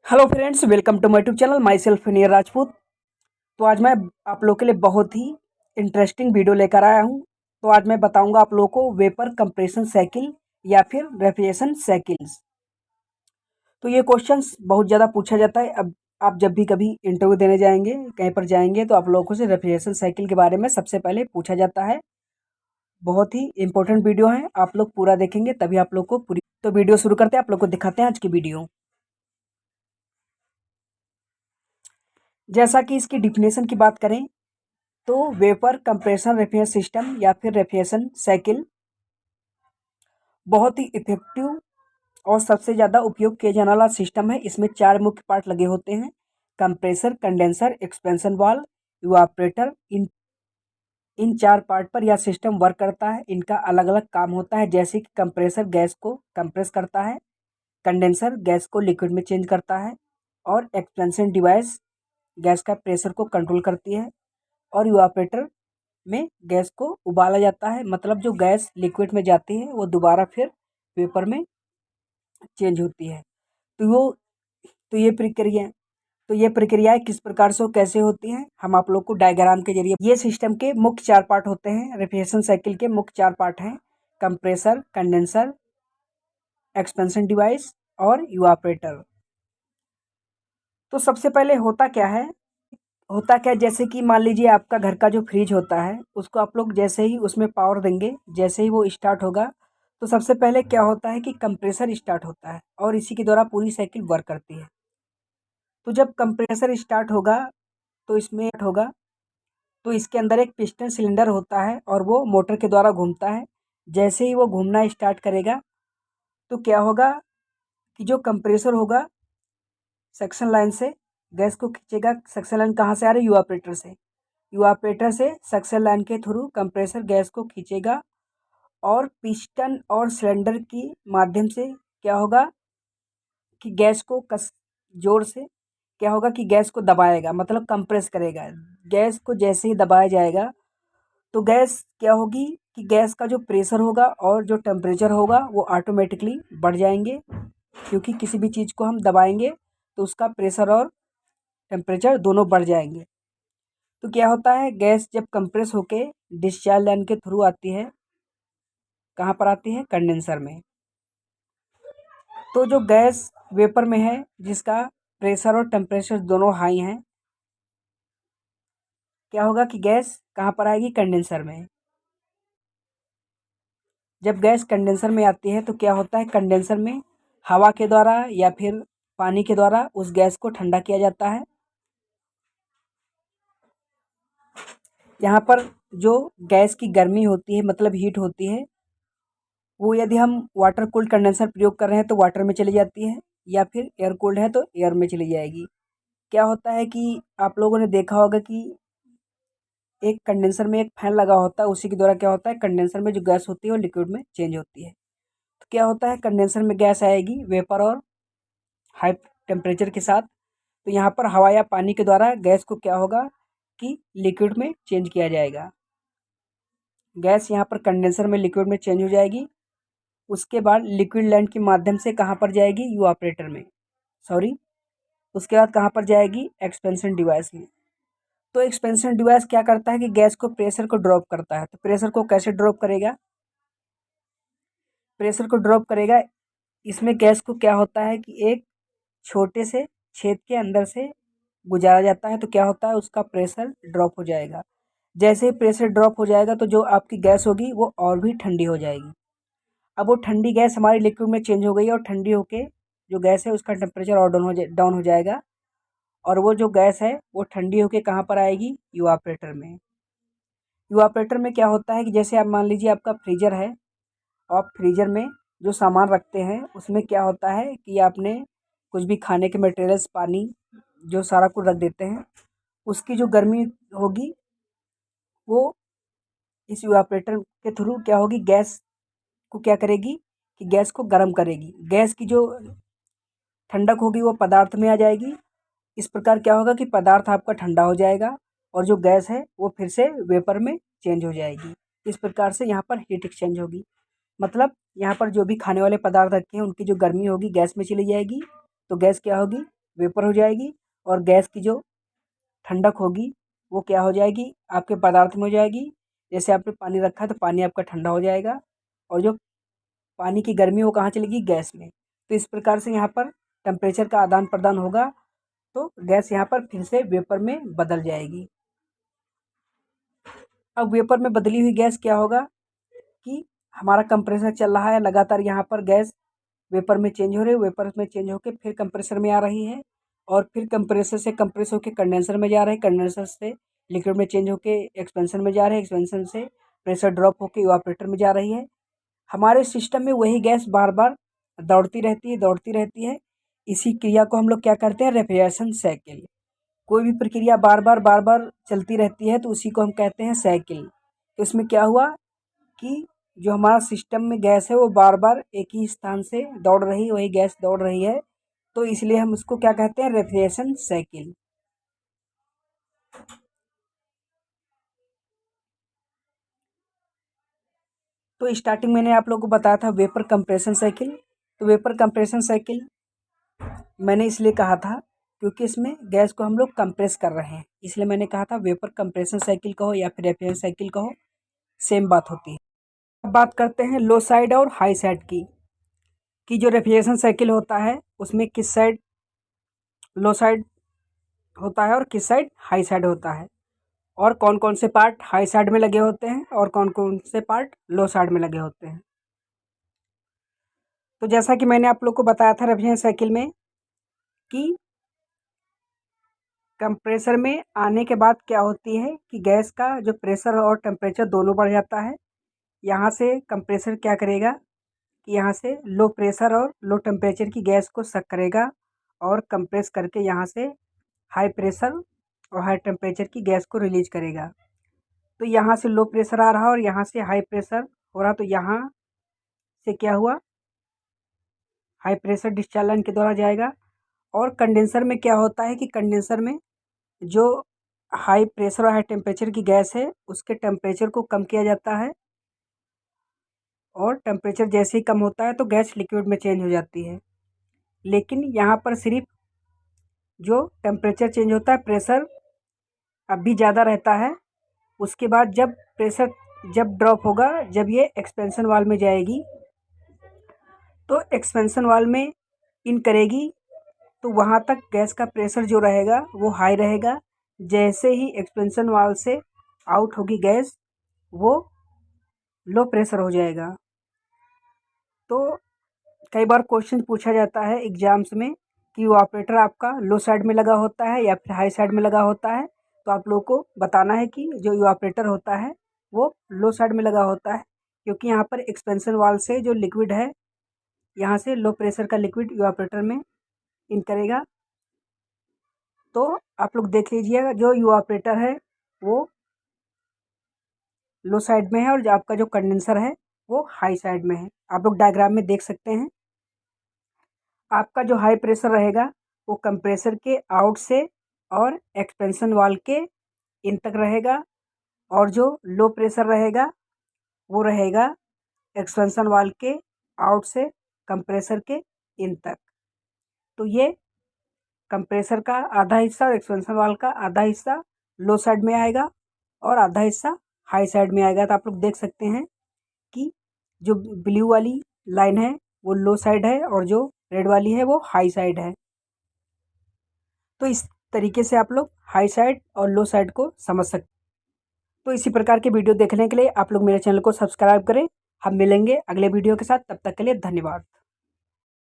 Hello friends, welcome to my YouTube channel. Myself Neer Rajput. तो आज मैं आप लोग के लिए बहुत ही इंटरेस्टिंग वीडियो लेकर आया हूं। तो आज मैं बताऊंगा आप लोगों को वेपर कंप्रेशन साइकिल या फिर रेफ्रिजरेशन साइकिल्स। तो ये क्वेश्चंस बहुत ज़्यादा पूछा जाता है। अब आप जब भी कभी इंटरव्यू देने जाएंगे, कहीं पर जाएंगे, तो आप लोगों से रेफ्रिजरेशन साइकिल के बारे में सबसे पहले पूछा जाता है। बहुत ही इंपॉर्टेंट वीडियो है, आप लोग पूरा देखेंगे तभी आप लोग को पूरी। तो वीडियो शुरू करते हैं, आप लोग को दिखाते हैं आज की वीडियो। जैसा कि इसकी डिफिनेशन की बात करें तो वेपर कंप्रेशन रेफ्रिजरेशन सिस्टम या फिर रेफ्रिजरेशन साइकिल बहुत ही इफेक्टिव और सबसे ज़्यादा उपयोग किया जाने वाला सिस्टम है। इसमें 4 मुख्य पार्ट लगे होते हैं: compressor, condenser, expansion valve, evaporator. इन 4 पार्ट पर यह सिस्टम वर्क करता है। इनका अलग अलग काम होता है, जैसे कि कंप्रेसर गैस को कंप्रेस करता है, कंडेंसर गैस को लिक्विड में चेंज करता है, और एक्सपेंशन डिवाइस गैस का प्रेशर को कंट्रोल करती है, और इवापोरेटर में गैस को उबाला जाता है। मतलब जो गैस लिक्विड में जाती है वो दोबारा फिर वेपर में चेंज होती है। तो वो तो ये प्रक्रियाएं किस प्रकार से और कैसे होती हैं, हम आप लोग को डायग्राम के जरिए। ये सिस्टम के मुख्य 4 पार्ट होते हैं। रेफ्रिजरेशन साइकिल के मुख्य 4 पार्ट हैं: कंप्रेसर, कंडेंसर, एक्सपेंशन डिवाइस और इवापोरेटर। तो सबसे पहले होता क्या, जैसे कि मान लीजिए आपका घर का जो फ्रिज होता है, उसको आप लोग जैसे ही उसमें पावर देंगे, जैसे ही वो स्टार्ट होगा, तो सबसे पहले क्या होता है कि कंप्रेसर स्टार्ट होता है और इसी के द्वारा पूरी साइकिल वर्क करती है। तो जब कंप्रेसर स्टार्ट होगा तो इसके अंदर एक पिस्टन सिलेंडर होता है और वो मोटर के द्वारा घूमता है। जैसे ही वो घूमना स्टार्ट करेगा तो क्या होगा कि जो कंप्रेसर होगा सक्शन लाइन से गैस को खींचेगा। सक्शन लाइन कहाँ से आ रही है? इवापोरेटर से सक्शन लाइन के थ्रू कंप्रेसर गैस को खींचेगा और पिस्टन और सिलेंडर की माध्यम से क्या होगा कि गैस को कस जोर से क्या होगा कि गैस को दबाएगा, मतलब कंप्रेस करेगा। गैस को जैसे ही दबाया जाएगा तो गैस क्या होगी कि गैस का जो प्रेशर होगा और जो टेम्परेचर होगा वो ऑटोमेटिकली बढ़ जाएंगे, क्योंकि किसी भी चीज़ को हम दबाएंगे तो उसका प्रेशर और टेम्परेचर दोनों बढ़ जाएंगे। तो क्या होता है, गैस जब कंप्रेस होके डिस्चार्ज लाइन के थ्रू आती है, कहाँ पर आती है? कंडेंसर में। तो जो गैस वेपर में है, जिसका प्रेशर और टेम्परेचर दोनों हाई हैं, क्या होगा कि गैस कहाँ पर आएगी? कंडेंसर में। जब गैस कंडेंसर में आती है तो क्या होता है, कंडेंसर में हवा के द्वारा या फिर पानी के द्वारा उस गैस को ठंडा किया जाता है। यहाँ पर जो गैस की गर्मी होती है, मतलब हीट होती है, वो यदि हम वाटर कूल्ड कंडेंसर प्रयोग कर रहे हैं तो वाटर में चली जाती है, या फिर एयर कूल्ड है तो एयर में चली जाएगी। क्या होता है कि आप लोगों ने देखा होगा कि एक कंडेंसर में एक फैन लगा होता है, उसी के द्वारा क्या होता है, कंडेंसर में जो गैस होती है वो लिक्विड में चेंज होती है। तो क्या होता है, कंडेंसर में गैस आएगी वेपर और हाई टेम्परेचर के साथ। तो यहाँ पर हवा या पानी के द्वारा गैस को क्या होगा कि लिक्विड में चेंज किया जाएगा। गैस यहाँ पर कंडेंसर में लिक्विड में चेंज हो जाएगी। उसके बाद लिक्विड लैंड के माध्यम से कहाँ पर जाएगी? इवापोरेटर में, सॉरी, उसके बाद कहाँ पर जाएगी? एक्सपेंशन डिवाइस में। तो एक्सपेंशन डिवाइस क्या करता है कि गैस को प्रेशर को ड्रॉप करता है। तो प्रेशर को कैसे ड्रॉप करेगा? प्रेशर को ड्रॉप करेगा, इसमें गैस को क्या होता है कि एक छोटे से छेद के अंदर से गुजारा जाता है। तो क्या होता है, उसका प्रेशर ड्रॉप हो जाएगा। जैसे ही प्रेशर ड्रॉप हो जाएगा तो जो आपकी गैस होगी वो और भी ठंडी हो जाएगी। अब वो ठंडी गैस हमारी लिक्विड में चेंज हो गई और ठंडी होके जो गैस है उसका टेम्परेचर और डाउन हो जाएगा, और वो जो गैस है वो ठंडी होके कहाँ पर आएगी? इवापोरेटर में। इवापोरेटर में क्या होता है कि जैसे आप मान लीजिए आपका फ्रीजर है, आप फ्रीजर में जो सामान रखते हैं उसमें क्या होता है कि आपने कुछ भी खाने के मटेरियल्स, पानी, जो सारा कुछ रख देते हैं, उसकी जो गर्मी होगी वो इस इवापोरेटर के थ्रू क्या होगी, गैस को क्या करेगी कि गैस को गर्म करेगी। गैस की जो ठंडक होगी वो पदार्थ में आ जाएगी। इस प्रकार क्या होगा कि पदार्थ आपका ठंडा हो जाएगा और जो गैस है वो फिर से वेपर में चेंज हो जाएगी। इस प्रकार से यहाँ पर हीट एक्सचेंज होगी। मतलब यहाँ पर जो भी खाने वाले पदार्थ रखे हैं उनकी जो गर्मी होगी गैस में चली जाएगी, तो गैस क्या होगी? वेपर हो जाएगी और गैस की जो ठंडक होगी वो क्या हो जाएगी, आपके पदार्थ में हो जाएगी। जैसे आपने पानी रखा है तो पानी आपका ठंडा हो जाएगा और जो पानी की गर्मी वो कहाँ चलेगी, गैस में। तो इस प्रकार से यहाँ पर टेम्परेचर का आदान प्रदान होगा तो गैस यहाँ पर फिर से वेपर में बदल जाएगी। अब वेपर में बदली हुई गैस क्या होगा कि हमारा कंप्रेसर चल रहा है, लगातार यहाँ पर गैस वेपर में चेंज हो रही है, वेपर में चेंज होकर फिर कंप्रेसर में आ रही है और फिर कंप्रेसर से कंप्रेस होकर कंडेंसर में जा रहा है, कंडेंसर से लिक्विड में चेंज होकर एक्सपेंशन में जा रहे हैं, एक्सपेंशन से प्रेशर ड्रॉप होकर इवापोरेटर में जा रही है। हमारे सिस्टम में वही गैस बार बार दौड़ती रहती है। इसी क्रिया को हम लोग क्या करते हैं, रेफ्रिजरेशन साइकिल। कोई भी प्रक्रिया बार बार चलती रहती है तो उसी को हम कहते हैं साइकिल। तो इसमें क्या हुआ कि जो हमारा सिस्टम में गैस है वो बार बार एक ही स्थान से दौड़ रही, वही गैस दौड़ रही है, तो इसलिए हम उसको क्या कहते हैं, रेफ्रिजरेशन साइकिल। तो स्टार्टिंग मैंने आप लोगों को बताया था वेपर कंप्रेशन साइकिल। तो वेपर कंप्रेशन साइकिल मैंने इसलिए कहा था क्योंकि इसमें गैस को हम लोग कंप्रेस कर रहे हैं, इसलिए मैंने कहा था वेपर कंप्रेशन साइकिल कहो या फिर रेफ्रिजरेशन साइकिल कहो, सेम बात होती है। अब बात करते हैं लो साइड और हाई साइड की, कि जो रेफ्रिजरेशन साइकिल होता है उसमें किस साइड लो साइड होता है और किस साइड हाई साइड होता है, और कौन कौन से पार्ट हाई साइड में लगे होते हैं और कौन कौन से पार्ट लो साइड में लगे होते हैं। तो जैसा कि मैंने आप लोग को बताया था रेफ्रिजरेशन साइकिल में कि कंप्रेसर में आने के बाद क्या होती है कि गैस का जो प्रेशर और टेम्परेचर दोनों बढ़ जाता है। यहाँ से कंप्रेसर क्या करेगा कि यहाँ से लो प्रेशर और लो टेम्परेचर की गैस को सक करेगा और कंप्रेस करके यहाँ से हाई प्रेशर और हाई टेम्परेचर की गैस को रिलीज करेगा। तो यहाँ से लो प्रेशर आ रहा और यहाँ से हाई प्रेशर हो रहा, तो यहाँ से क्या हुआ, हाई प्रेशर डिस्चार्ज लाइन के द्वारा जाएगा। और कंडेंसर में क्या होता है कि कंडेंसर में जो हाई प्रेशर और हाई टेम्परेचर की गैस है उसके टेम्परेचर को कम किया जाता है, और टेम्परेचर जैसे ही कम होता है तो गैस लिक्विड में चेंज हो जाती है। लेकिन यहाँ पर सिर्फ जो टेम्परेचर चेंज होता है, प्रेशर अभी ज़्यादा रहता है। उसके बाद जब प्रेशर जब ड्रॉप होगा, जब ये एक्सपेंशन वाल में जाएगी तो एक्सपेंशन वाल में इन करेगी, तो वहाँ तक गैस का प्रेशर जो रहेगा वो हाई रहेगा। जैसे ही एक्सपेंशन वाल से आउट होगी गैस, वो लो प्रेशर हो जाएगा। तो कई बार क्वेश्चन पूछा जाता है एग्जाम्स में कि इवापोरेटर आपका लो साइड में लगा होता है या फिर हाई साइड में लगा होता है, तो आप लोगों को बताना है कि जो इवापोरेटर होता है वो लो साइड में लगा होता है, क्योंकि यहाँ पर एक्सपेंशन वाल से जो लिक्विड है, यहाँ से लो प्रेशर का लिक्विड इवापोरेटर में इन करेगा। तो आप लोग देख लीजिएगा, जो इवापोरेटर है वो लो साइड में है और जो आपका जो कंडेंसर है वो हाई साइड में है। आप लोग डायग्राम में देख सकते हैं। आपका जो हाई प्रेशर रहेगा वो कंप्रेसर के आउट से और एक्सपेंशन वाल के इन तक रहेगा, और जो लो प्रेशर रहेगा वो रहेगा एक्सपेंशन वाल के आउट से कंप्रेसर के इन तक। तो ये कंप्रेसर का आधा हिस्सा और एक्सपेंशन वाल का आधा हिस्सा लो साइड में आएगा और आधा हिस्सा हाई साइड में आएगा। तो आप लोग देख सकते हैं कि जो ब्लू वाली लाइन है वो लो साइड है और जो रेड वाली है वो हाई साइड है। तो इस तरीके से आप लोग हाई साइड और लो साइड को समझ सकते। तो इसी प्रकार के वीडियो देखने के लिए आप लोग मेरे चैनल को सब्सक्राइब करें। हम मिलेंगे अगले वीडियो के साथ, तब तक के लिए धन्यवाद।